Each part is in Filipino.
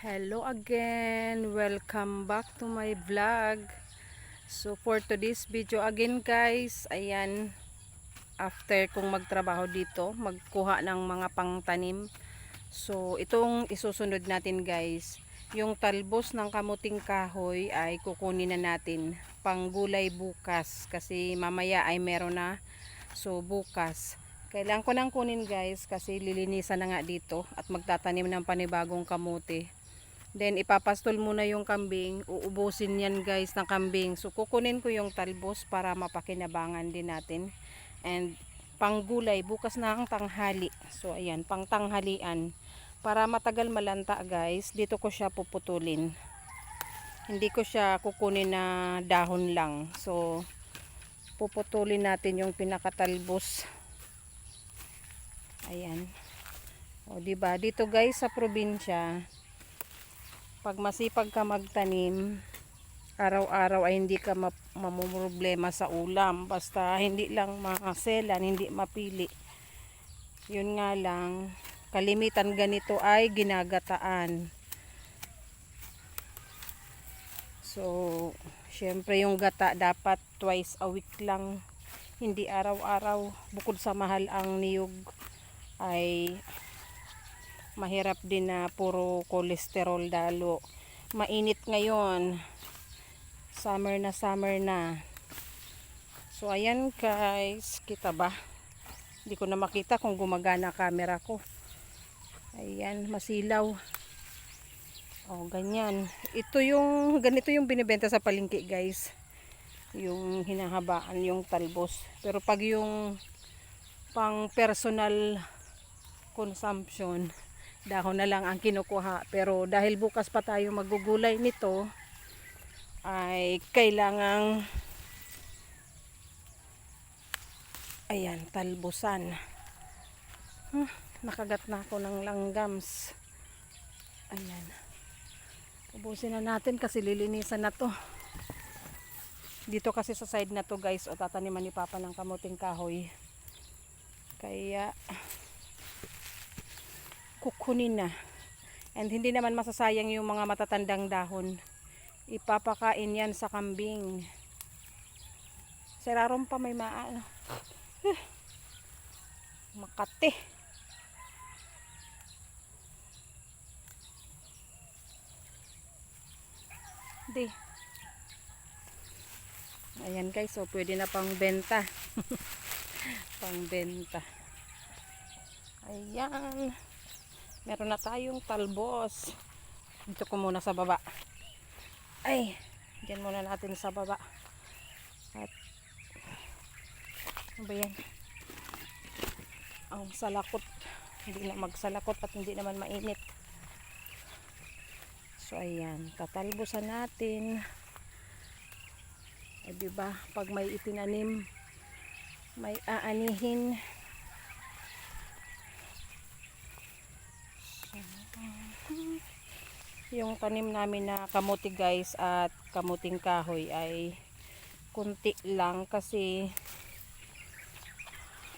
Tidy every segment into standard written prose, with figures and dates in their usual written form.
Hello again, welcome back to my vlog. So for today's video again guys, ayan, after kong magtrabaho dito, magkuha ng mga pangtanim. So itong isusunod natin guys, yung talbos ng kamuting kahoy ay kukunin na natin panggulay bukas kasi mamaya ay meron na. So bukas kailangan ko nang kunin guys kasi lilinisan na nga dito at magtatanim ng panibagong kamote. Then ipapastol muna yung kambing, uubusin yan guys ng kambing. So kukunin ko yung talbos para mapakinabangan din natin. And panggulay bukas na ang tanghali. So ayan, pang tanghalian. Para matagal malanta guys, dito ko siya puputulin. Hindi ko siya kukunin na dahon lang. So puputulin natin yung pinakatalbos. Ayan. O diba, dito guys sa probinsya, pag masipag ka magtanim, araw-araw ay hindi ka mamumroblema sa ulam. Basta hindi lang maselan, hindi mapili. Yun nga lang, kalimitan ganito ay ginagataan. So, syempre yung gata dapat twice a week lang. Hindi araw-araw. Bukod sa mahal ang niyog, ay mahirap din na puro kolesterol dalo. Mainit ngayon, summer na. So ayan guys, kita ba? Hindi ko na makita kung gumagana camera ko. Ayan, masilaw. Oh, ganyan. Ganito yung binibenta sa palengke guys. Yung hinahabaan yung talbos. Pero pag yung pang personal consumption, dahon na lang ang kinukuha. Pero dahil bukas pa tayo magugulay nito, ay kailangang ayan, talbusan. Nakagat na ako ng langgams. Ayan, ubusin na natin kasi lilinisan na to. Dito kasi sa side na to guys, o tataniman ni Papa ng kamuting kahoy, kaya kukunin na. And hindi naman masasayang yung mga matatandang dahon. Ipapakain yan sa kambing. Serarom pa may maano. Makati. Di. Ayan guys, so pwede na pang benta. Pang benta. Ayan. Meron na tayong talbos. Dito ko muna sa baba. Ay, dyan muna natin sa baba. At ano ba yan? Ang salakot. Hindi na magsalakot at hindi naman mainit. So ayan, tatalbosan natin. Ay diba, pag may itinanim, may aanihin. Yung tanim namin na kamuti guys at kamuting kahoy ay kunti lang kasi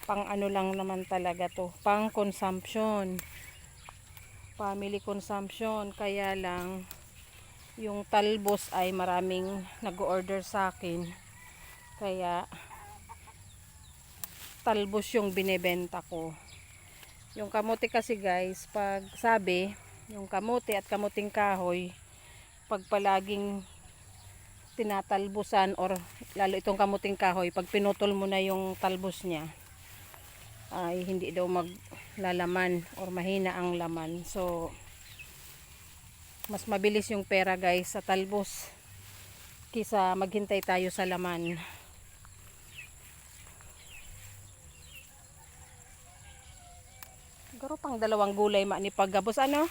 pang ano lang naman talaga to, pang consumption, family consumption. Kaya lang yung talbos ay maraming nag-order sa akin, kaya talbos yung binebenta ko. Yung kamuti kasi guys, pag sabi yung kamuti at kamuting kahoy, pag palaging tinatalbusan, or lalo itong kamuting kahoy, pag pinutol mo na yung talbos niya, ay hindi daw maglalaman or mahina ang laman. So mas mabilis yung pera guys sa talbos kisa maghintay tayo sa laman. Garo pang dalawang gulay ni paggabos ano.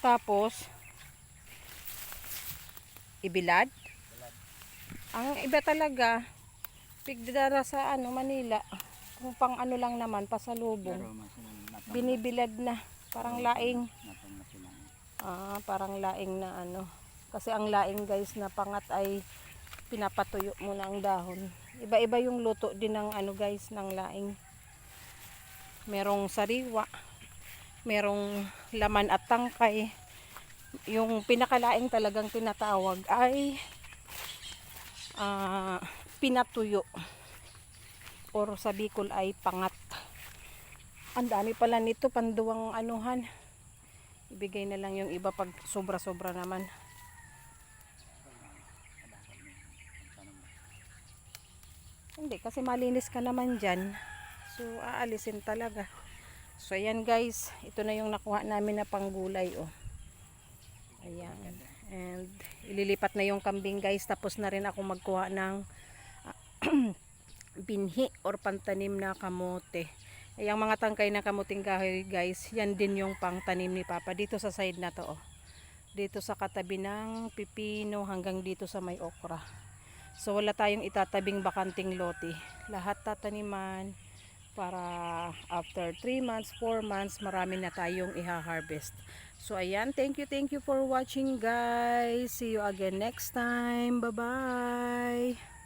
Tapos ibilad. Ang iba talaga pigdara sa ano Manila, kung pang ano lang naman pasalubong, binibilad na parang laing. Parang laing na ano, kasi ang laing guys na pangat ay pinapatuyo mo na ang dahon. Iba-iba yung luto din ng ano guys ng laing. merong sariwa, merong laman at tangkay. Yung pinakalaing talagang tinatawag ay pinatuyo, or sa Bicol ay pangat. Ang dami pala nito, panduwang anuhan. Ibigay na lang yung iba pag sobra-sobra naman. Hindi, kasi malinis ka naman dyan. So, aalisin talaga. So, ayan guys. Ito na yung nakuha namin na panggulay. Oh. Ayan. And, ililipat na yung kambing guys. Tapos na rin ako magkuha ng binhi or pantanim na kamote. Yung mga tangkay na kamuting kahoy guys, yan din yung pangtanim ni Papa dito sa side na to. Oh. Dito sa katabi ng pipino hanggang dito sa may okra. So wala tayong itatabing bakanting lote. Lahat tataniman para after 3 months, 4 months, marami na tayong iha-harvest. So ayan, thank you for watching guys. See you again next time. Bye-bye.